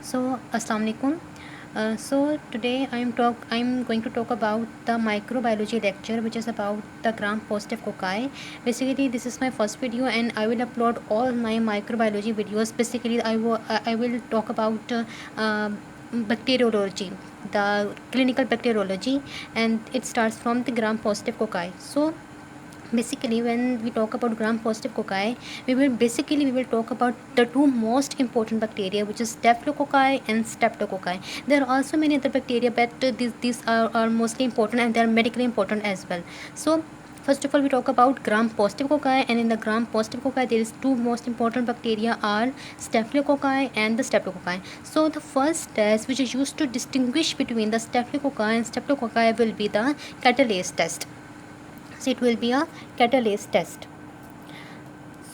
Assalamu alaikum. Today I'm going to talk about the microbiology lecture, which is about the gram-positive cocci. Basically, this is my first video, and I will upload all my microbiology videos. Basically, I will talk about bacteriology, the clinical bacteriology, and it starts from the gram-positive cocci. So basically, when we talk about gram positive cocci, we will talk about the two most important bacteria, which is staphylococci and streptococci. There are also many other bacteria, but these are mostly important, and they are medically important as well. So first of all, we talk about gram positive cocci, and in the gram positive cocci there is two most important bacteria are staphylococci and the streptococci. So the first test which is used to distinguish between the staphylococci and streptococci will be the catalase test. So it will be a catalase test.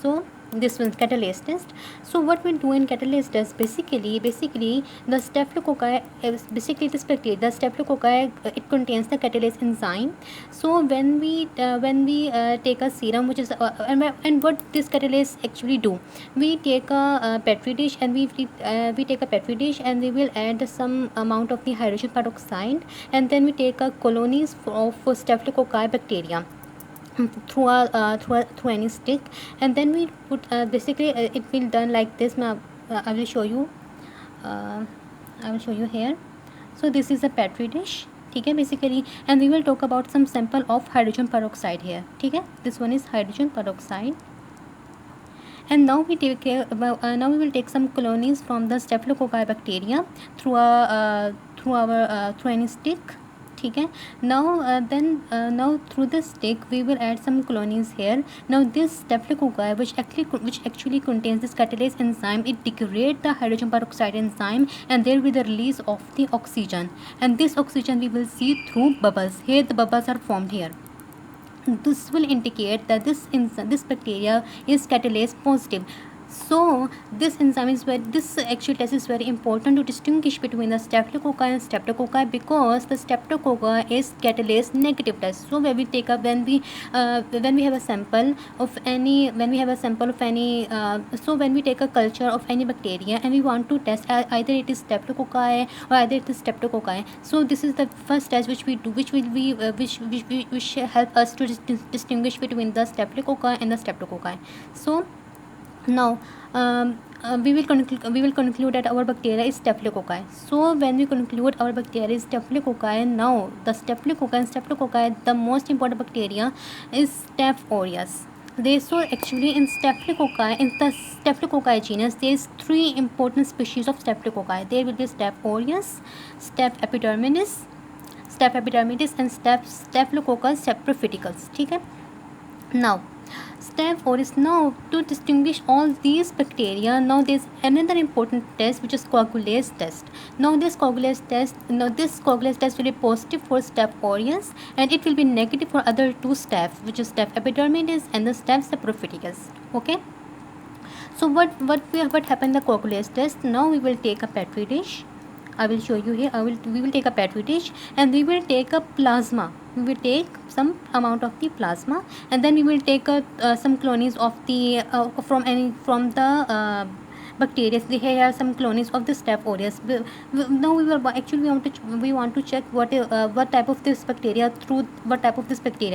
So this one catalase test. So what we do in catalase test, basically the staphylococci is basically this bacteria. The staphylococci it contains the catalase enzyme. So when we take a serum, which is and what this catalase actually do, we take a petri dish, and we take a petri dish, and we will add some amount of the hydrogen peroxide, and then we take a colonies of staphylococci bacteria through any stick, and then we put it will done like this. Now I will show you. I will show you here. So this is a petri dish. ठीक है basically, and we will talk about some sample of hydrogen peroxide here. ठीक है, this one is hydrogen peroxide. And now now we will take some colonies from the staphylococci bacteria through any stick. ठीक है. Now through the stick we will add some colonies here. Now this staphylococci which actually contains this catalase enzyme, it degrade the hydrogen peroxide enzyme, and there will be the release of the oxygen, and this oxygen we will see through bubbles. Here the bubbles are formed here. This will indicate that this bacteria is catalase positive. So this actual test is very important to distinguish between the staphylococci and streptococci, because the streptococci is catalase negative test. So when we have a sample of any so when we take a culture of any bacteria and we want to test either it is staphylococci or either it is streptococci, so this is the first test which we do, which help us to distinguish between the staphylococci and the streptococci. So now we will conclude that our bacteria is staphylococci. So when we conclude our bacteria is staphylococci, now the staphylococci and streptococci, the most important bacteria is Staph aureus. So actually in the staphylococci genus, there is three important species of staphylococci. There will be Staph aureus, Staph epidermidis, and Staphylococcus saprophyticus. ठीक है. Now Staph aureus. Now to distinguish all these bacteria, now there is another important test which is coagulase test. Now this coagulase test will be positive for Staph aureus, and it will be negative for other two Staph, which is Staph epidermidis and the Staph saprophyticus. Okay. So what happened in the coagulase test? Now we will take a petri dish. I will show you here. We will take a petri dish, and we will take a plasma. We will take some amount of the plasma, and then we will take some colonies of the from the bacteria. Here are some colonies of the Staph aureus. Now we want to check what type of this bacteria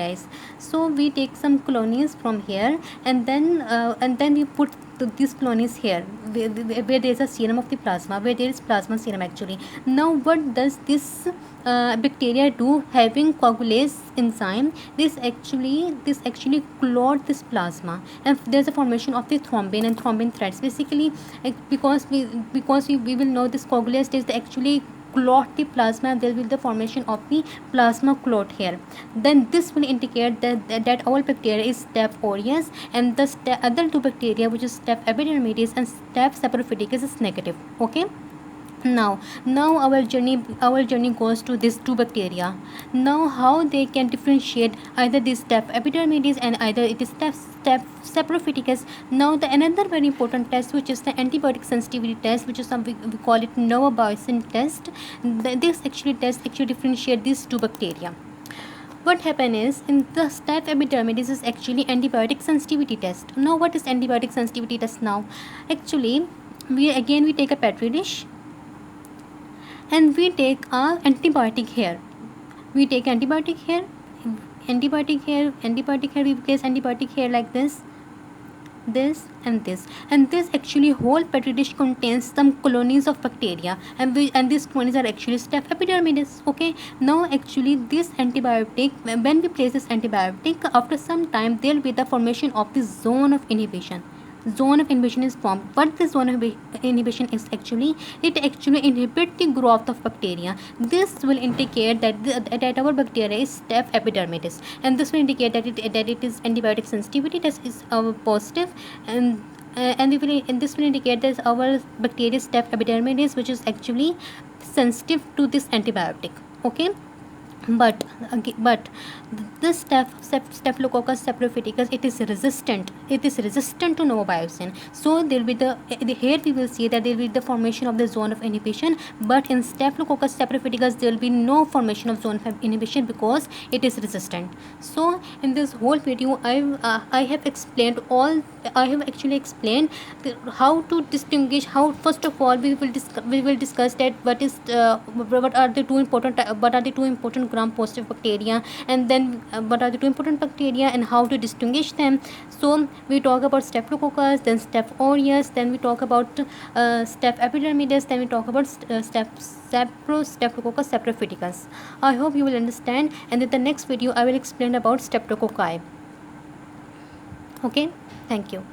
is. So we take some colonies from here, and then we put these colonies here where there is a serum of the plasma, where there is plasma serum actually. Now what does this bacteria do? Having coagulase enzyme, this actually clot this plasma, and there's a formation of the thrombin and thrombin threads. Basically, because we will know this coagulase is actually clot the plasma, there will be the formation of the plasma clot here. Then this will indicate that our bacteria is Staph aureus, and the other two bacteria, which is Staph epidermidis and Staph saprophyticus, is negative. Okay. Now our journey goes to these two bacteria. Now how they can differentiate either this Staph epidermidis and either it is Staph saprophyticus. Now the another very important test, which is the antibiotic sensitivity test, which is we call it Novobiocin test. This test differentiate these two bacteria. What happen is, in the Staph epidermidis is actually antibiotic sensitivity test. Now what is antibiotic sensitivity test? Now actually we take a petri dish, and we take a antibiotic here. We take antibiotic here, antibiotic here, antibiotic here. We place antibiotic here like this, and this actually whole petri dish contains some colonies of bacteria, and these colonies are actually Staph epidermidis. Okay, now actually this antibiotic, when we place this antibiotic, after some time there will be the formation of the zone of inhibition. Zone of inhibition is formed. What this zone of inhibition is actually, it actually inhibits the growth of bacteria. This will indicate that our bacteria is Staph epidermidis, and this will indicate that it is antibiotic sensitivity, that is positive, and this will indicate that our bacteria is Staph epidermidis, which is actually sensitive to this antibiotic. Okay, but this Staphylococcus saprophyticus, it is resistant to novobiocin. So there will be the here we will see that there will be the formation of the zone of inhibition, but in Staphylococcus saprophyticus there will be no formation of zone of inhibition because it is resistant. So in this whole video I have explained all. I have actually explained how to distinguish. How, first of all, we will discuss that what are the two important gram positive bacteria, and then what are the two important bacteria and how to distinguish them. So we talk about Staphylococcus, then Staph aureus, then we talk about Staph epidermidis, then we talk about Staphylococcus saprophyticus. I hope you will understand, and in the next video I will explain about Streptococci. Okay, thank you.